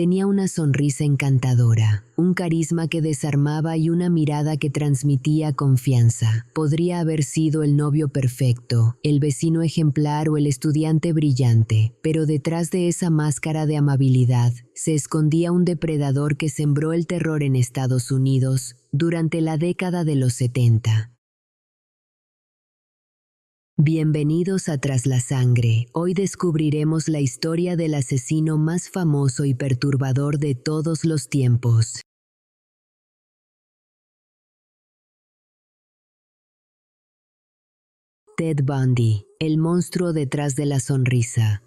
Tenía una sonrisa encantadora, un carisma que desarmaba y una mirada que transmitía confianza. Podría haber sido el novio perfecto, el vecino ejemplar o el estudiante brillante, pero detrás de esa máscara de amabilidad se escondía un depredador que sembró el terror en Estados Unidos durante la década de los 70. Bienvenidos a Tras la Sangre. Hoy descubriremos la historia del asesino más famoso y perturbador de todos los tiempos. Ted Bundy, el monstruo detrás de la sonrisa.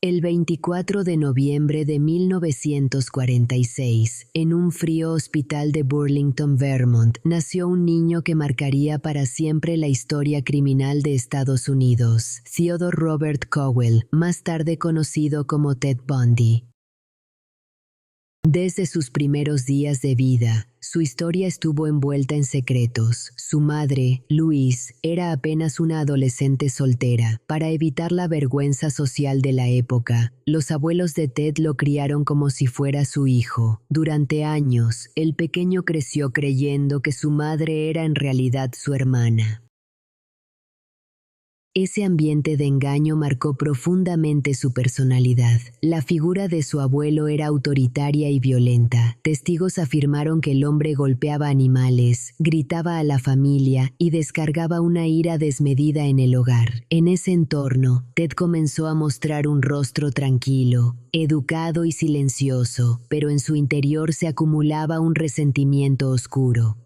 El 24 de noviembre de 1946, en un frío hospital de Burlington, Vermont, nació un niño que marcaría para siempre la historia criminal de Estados Unidos, Theodore Robert Cowell, más tarde conocido como Ted Bundy. Desde sus primeros días de vida, su historia estuvo envuelta en secretos. Su madre, Louise, era apenas una adolescente soltera. Para evitar la vergüenza social de la época, los abuelos de Ted lo criaron como si fuera su hijo. Durante años, el pequeño creció creyendo que su madre era en realidad su hermana. Ese ambiente de engaño marcó profundamente su personalidad. La figura de su abuelo era autoritaria y violenta. Testigos afirmaron que el hombre golpeaba animales, gritaba a la familia y descargaba una ira desmedida en el hogar. En ese entorno, Ted comenzó a mostrar un rostro tranquilo, educado y silencioso, pero en su interior se acumulaba un resentimiento oscuro.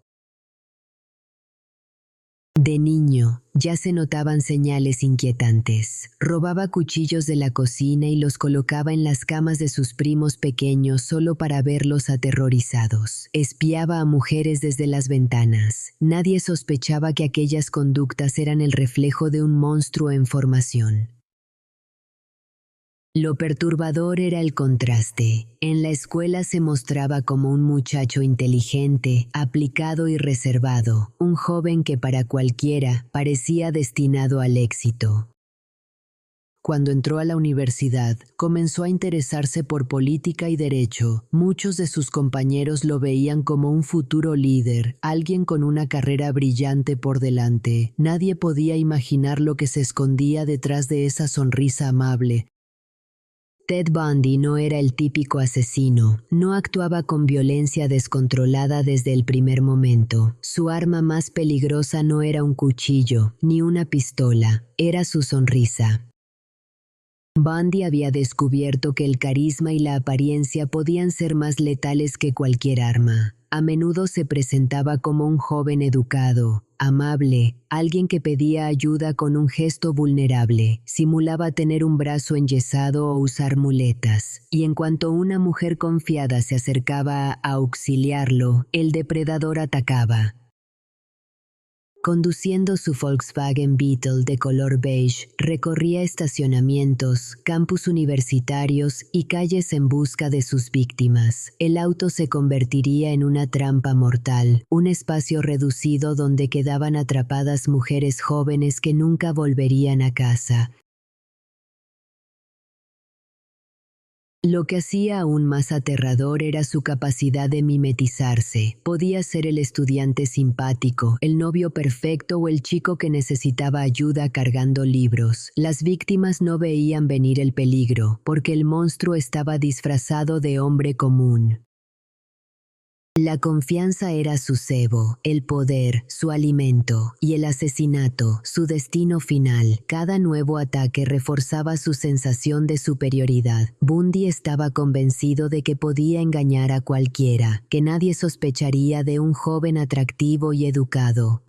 De niño, ya se notaban señales inquietantes. Robaba cuchillos de la cocina y los colocaba en las camas de sus primos pequeños solo para verlos aterrorizados. Espiaba a mujeres desde las ventanas. Nadie sospechaba que aquellas conductas eran el reflejo de un monstruo en formación. Lo perturbador era el contraste. En la escuela se mostraba como un muchacho inteligente, aplicado y reservado, un joven que para cualquiera parecía destinado al éxito. Cuando entró a la universidad, comenzó a interesarse por política y derecho. Muchos de sus compañeros lo veían como un futuro líder, alguien con una carrera brillante por delante. Nadie podía imaginar lo que se escondía detrás de esa sonrisa amable. Ted Bundy no era el típico asesino, no actuaba con violencia descontrolada desde el primer momento. Su arma más peligrosa no era un cuchillo, ni una pistola, era su sonrisa. Bundy había descubierto que el carisma y la apariencia podían ser más letales que cualquier arma. A menudo se presentaba como un joven educado, amable, alguien que pedía ayuda con un gesto vulnerable, simulaba tener un brazo enyesado o usar muletas, y en cuanto una mujer confiada se acercaba a auxiliarlo, el depredador atacaba. Conduciendo su Volkswagen Beetle de color beige, recorría estacionamientos, campus universitarios y calles en busca de sus víctimas. El auto se convertiría en una trampa mortal, un espacio reducido donde quedaban atrapadas mujeres jóvenes que nunca volverían a casa. Lo que hacía aún más aterrador era su capacidad de mimetizarse. Podía ser el estudiante simpático, el novio perfecto o el chico que necesitaba ayuda cargando libros. Las víctimas no veían venir el peligro, porque el monstruo estaba disfrazado de hombre común. La confianza era su cebo, el poder, su alimento, y el asesinato, su destino final. Cada nuevo ataque reforzaba su sensación de superioridad. Bundy estaba convencido de que podía engañar a cualquiera, que nadie sospecharía de un joven atractivo y educado.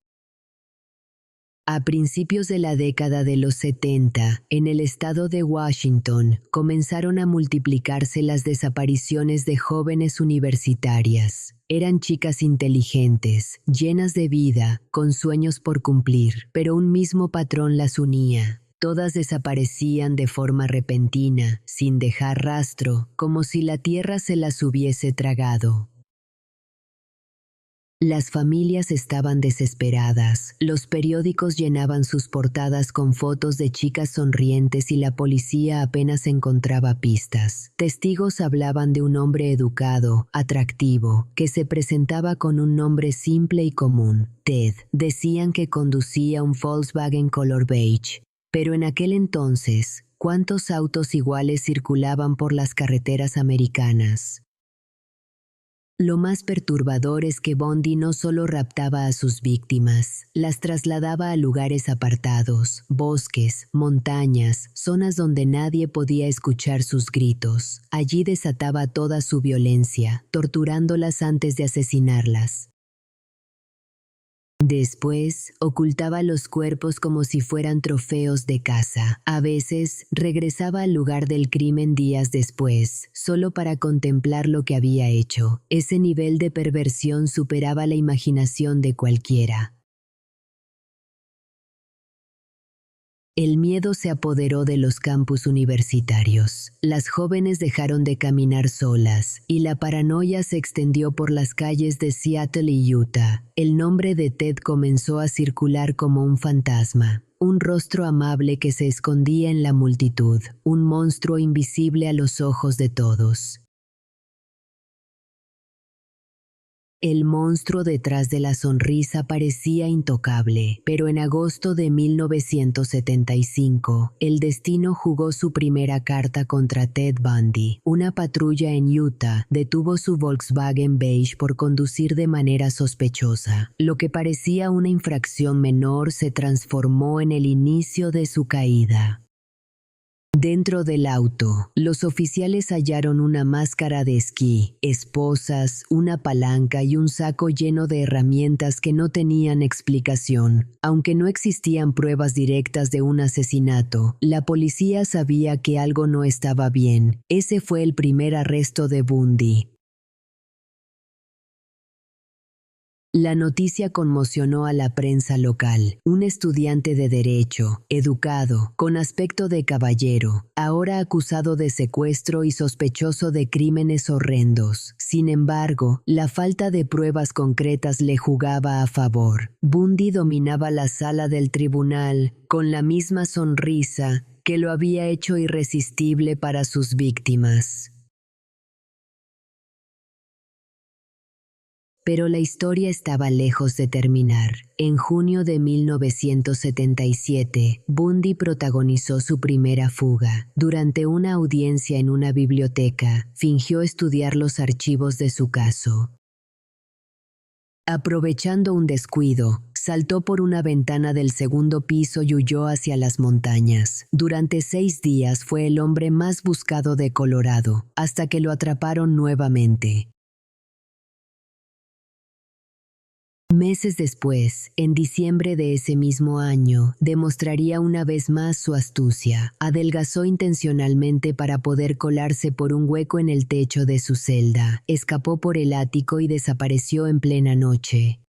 A principios de la década de los 70, en el estado de Washington, comenzaron a multiplicarse las desapariciones de jóvenes universitarias. Eran chicas inteligentes, llenas de vida, con sueños por cumplir, pero un mismo patrón las unía. Todas desaparecían de forma repentina, sin dejar rastro, como si la tierra se las hubiese tragado. Las familias estaban desesperadas, los periódicos llenaban sus portadas con fotos de chicas sonrientes y la policía apenas encontraba pistas. Testigos hablaban de un hombre educado, atractivo, que se presentaba con un nombre simple y común, Ted. Decían que conducía un Volkswagen color beige. Pero en aquel entonces, ¿cuántos autos iguales circulaban por las carreteras americanas? Lo más perturbador es que Bundy no solo raptaba a sus víctimas, las trasladaba a lugares apartados, bosques, montañas, zonas donde nadie podía escuchar sus gritos. Allí desataba toda su violencia, torturándolas antes de asesinarlas. Después, ocultaba los cuerpos como si fueran trofeos de caza. A veces, regresaba al lugar del crimen días después, solo para contemplar lo que había hecho. Ese nivel de perversión superaba la imaginación de cualquiera. El miedo se apoderó de los campus universitarios. Las jóvenes dejaron de caminar solas y la paranoia se extendió por las calles de Seattle y Utah. El nombre de Ted comenzó a circular como un fantasma, un rostro amable que se escondía en la multitud, un monstruo invisible a los ojos de todos. El monstruo detrás de la sonrisa parecía intocable, pero en agosto de 1975, el destino jugó su primera carta contra Ted Bundy. Una patrulla en Utah detuvo su Volkswagen beige por conducir de manera sospechosa. Lo que parecía una infracción menor se transformó en el inicio de su caída. Dentro del auto, los oficiales hallaron una máscara de esquí, esposas, una palanca y un saco lleno de herramientas que no tenían explicación. Aunque no existían pruebas directas de un asesinato, la policía sabía que algo no estaba bien. Ese fue el primer arresto de Bundy. La noticia conmocionó a la prensa local. Un estudiante de derecho, educado, con aspecto de caballero, ahora acusado de secuestro y sospechoso de crímenes horrendos. Sin embargo, la falta de pruebas concretas le jugaba a favor. Bundy dominaba la sala del tribunal con la misma sonrisa que lo había hecho irresistible para sus víctimas. Pero la historia estaba lejos de terminar. En junio de 1977, Bundy protagonizó su primera fuga. Durante una audiencia en una biblioteca, fingió estudiar los archivos de su caso. Aprovechando un descuido, saltó por una ventana del segundo piso y huyó hacia las montañas. Durante 6 días fue el hombre más buscado de Colorado, hasta que lo atraparon nuevamente. Meses después, en diciembre de ese mismo año, demostraría una vez más su astucia. Adelgazó intencionalmente para poder colarse por un hueco en el techo de su celda. Escapó por el ático y desapareció en plena noche.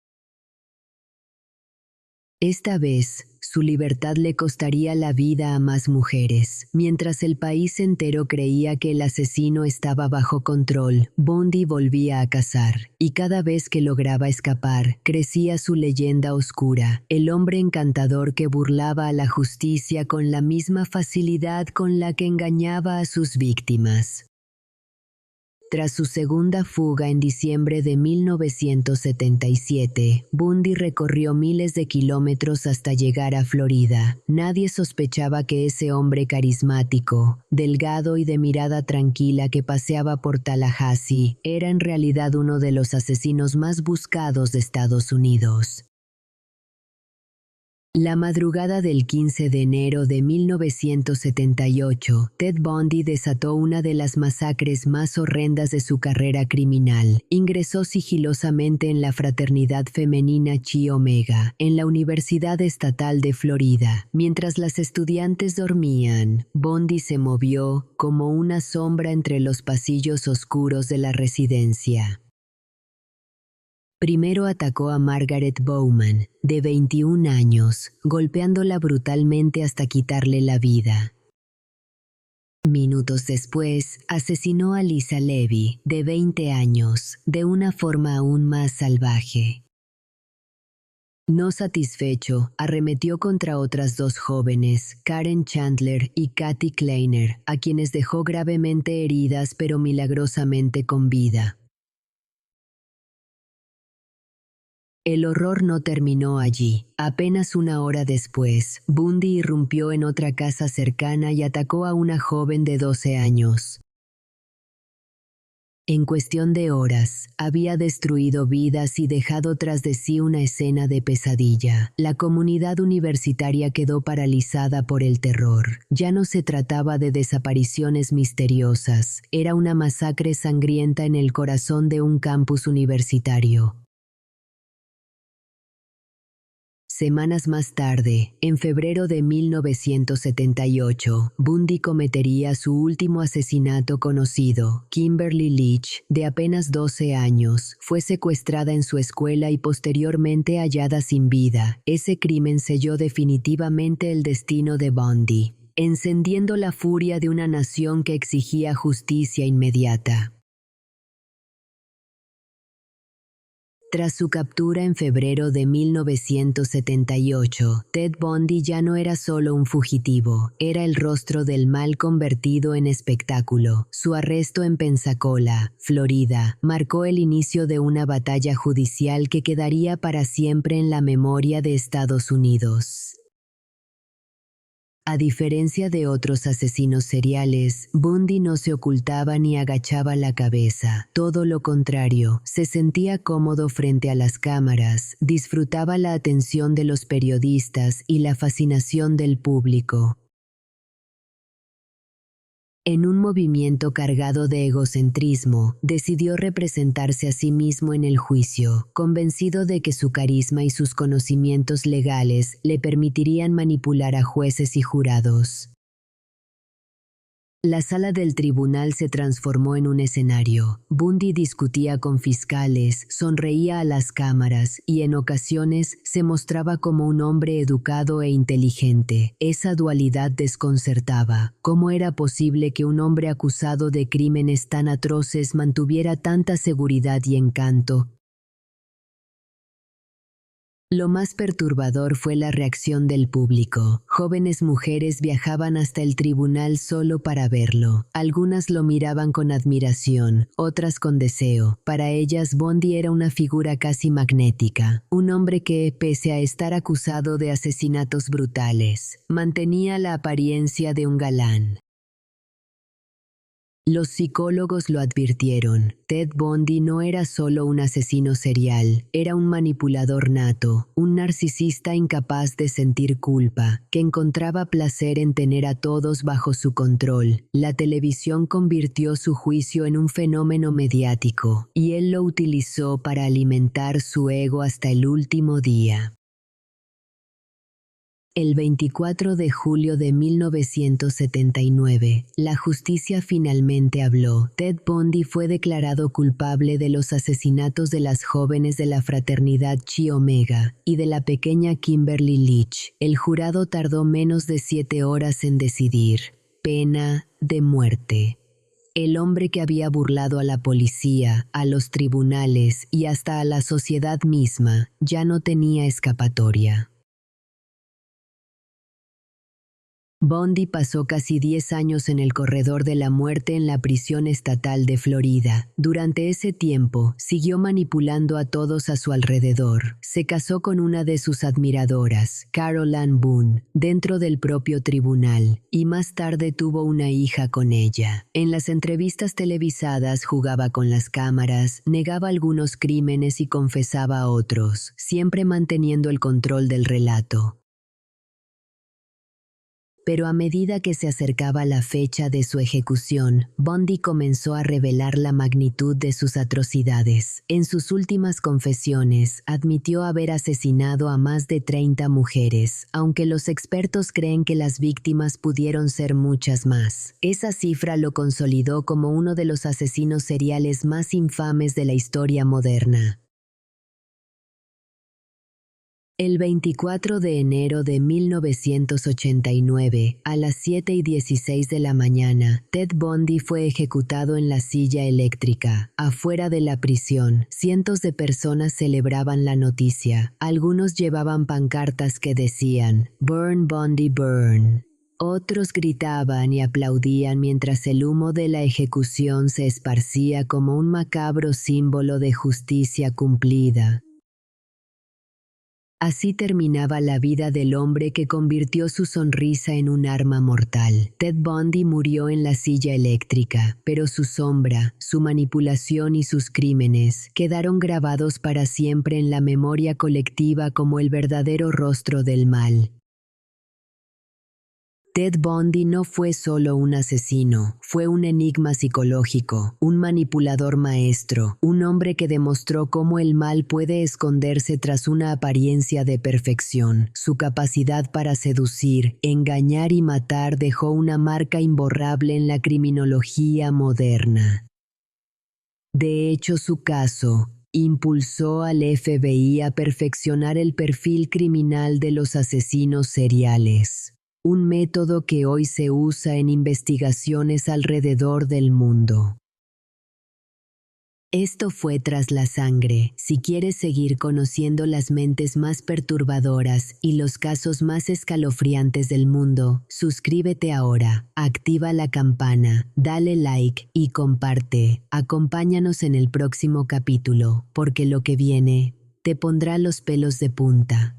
Esta vez, su libertad le costaría la vida a más mujeres. Mientras el país entero creía que el asesino estaba bajo control, Bundy volvía a cazar, y cada vez que lograba escapar, crecía su leyenda oscura, el hombre encantador que burlaba a la justicia con la misma facilidad con la que engañaba a sus víctimas. Tras su segunda fuga en diciembre de 1977, Bundy recorrió miles de kilómetros hasta llegar a Florida. Nadie sospechaba que ese hombre carismático, delgado y de mirada tranquila que paseaba por Tallahassee, era en realidad uno de los asesinos más buscados de Estados Unidos. La madrugada del 15 de enero de 1978, Ted Bundy desató una de las masacres más horrendas de su carrera criminal. Ingresó sigilosamente en la fraternidad femenina Chi Omega, en la Universidad Estatal de Florida. Mientras las estudiantes dormían, Bundy se movió como una sombra entre los pasillos oscuros de la residencia. Primero atacó a Margaret Bowman, de 21 años, golpeándola brutalmente hasta quitarle la vida. Minutos después, asesinó a Lisa Levy, de 20 años, de una forma aún más salvaje. No satisfecho, arremetió contra otras dos jóvenes, Karen Chandler y Kathy Kleiner, a quienes dejó gravemente heridas pero milagrosamente con vida. El horror no terminó allí. Apenas una hora después, Bundy irrumpió en otra casa cercana y atacó a una joven de 12 años. En cuestión de horas, había destruido vidas y dejado tras de sí una escena de pesadilla. La comunidad universitaria quedó paralizada por el terror. Ya no se trataba de desapariciones misteriosas, era una masacre sangrienta en el corazón de un campus universitario. Semanas más tarde, en febrero de 1978, Bundy cometería su último asesinato conocido. Kimberly Leach, de apenas 12 años, fue secuestrada en su escuela y posteriormente hallada sin vida. Ese crimen selló definitivamente el destino de Bundy, encendiendo la furia de una nación que exigía justicia inmediata. Tras su captura en febrero de 1978, Ted Bundy ya no era solo un fugitivo, era el rostro del mal convertido en espectáculo. Su arresto en Pensacola, Florida, marcó el inicio de una batalla judicial que quedaría para siempre en la memoria de Estados Unidos. A diferencia de otros asesinos seriales, Bundy no se ocultaba ni agachaba la cabeza. Todo lo contrario, se sentía cómodo frente a las cámaras, disfrutaba la atención de los periodistas y la fascinación del público. En un movimiento cargado de egocentrismo, decidió representarse a sí mismo en el juicio, convencido de que su carisma y sus conocimientos legales le permitirían manipular a jueces y jurados. La sala del tribunal se transformó en un escenario. Bundy discutía con fiscales, sonreía a las cámaras y en ocasiones se mostraba como un hombre educado e inteligente. Esa dualidad desconcertaba. ¿Cómo era posible que un hombre acusado de crímenes tan atroces mantuviera tanta seguridad y encanto? Lo más perturbador fue la reacción del público. Jóvenes mujeres viajaban hasta el tribunal solo para verlo. Algunas lo miraban con admiración, otras con deseo. Para ellas, Bundy era una figura casi magnética. Un hombre que, pese a estar acusado de asesinatos brutales, mantenía la apariencia de un galán. Los psicólogos lo advirtieron. Ted Bundy no era solo un asesino serial, era un manipulador nato, un narcisista incapaz de sentir culpa, que encontraba placer en tener a todos bajo su control. La televisión convirtió su juicio en un fenómeno mediático, y él lo utilizó para alimentar su ego hasta el último día. El 24 de julio de 1979, la justicia finalmente habló. Ted Bundy fue declarado culpable de los asesinatos de las jóvenes de la fraternidad Chi Omega y de la pequeña Kimberly Leach. El jurado tardó menos de 7 horas en decidir. Pena de muerte. El hombre que había burlado a la policía, a los tribunales y hasta a la sociedad misma, ya no tenía escapatoria. Bundy pasó casi 10 años en el corredor de la muerte en la prisión estatal de Florida. Durante ese tiempo, siguió manipulando a todos a su alrededor. Se casó con una de sus admiradoras, Carol Ann Boone, dentro del propio tribunal, y más tarde tuvo una hija con ella. En las entrevistas televisadas jugaba con las cámaras, negaba algunos crímenes y confesaba otros, siempre manteniendo el control del relato. Pero a medida que se acercaba la fecha de su ejecución, Bundy comenzó a revelar la magnitud de sus atrocidades. En sus últimas confesiones, admitió haber asesinado a más de 30 mujeres, aunque los expertos creen que las víctimas pudieron ser muchas más. Esa cifra lo consolidó como uno de los asesinos seriales más infames de la historia moderna. El 24 de enero de 1989, a las 7:16 de la mañana, Ted Bundy fue ejecutado en la silla eléctrica. Afuera de la prisión, cientos de personas celebraban la noticia. Algunos llevaban pancartas que decían "Burn Bundy, burn". Otros gritaban y aplaudían mientras el humo de la ejecución se esparcía como un macabro símbolo de justicia cumplida. Así terminaba la vida del hombre que convirtió su sonrisa en un arma mortal. Ted Bundy murió en la silla eléctrica, pero su sombra, su manipulación y sus crímenes quedaron grabados para siempre en la memoria colectiva como el verdadero rostro del mal. Ted Bundy no fue solo un asesino, fue un enigma psicológico, un manipulador maestro, un hombre que demostró cómo el mal puede esconderse tras una apariencia de perfección. Su capacidad para seducir, engañar y matar dejó una marca imborrable en la criminología moderna. De hecho, su caso impulsó al FBI a perfeccionar el perfil criminal de los asesinos seriales. Un método que hoy se usa en investigaciones alrededor del mundo. Esto fue Tras la Sangre. Si quieres seguir conociendo las mentes más perturbadoras y los casos más escalofriantes del mundo, suscríbete ahora, activa la campana, dale like y comparte. Acompáñanos en el próximo capítulo, porque lo que viene te pondrá los pelos de punta.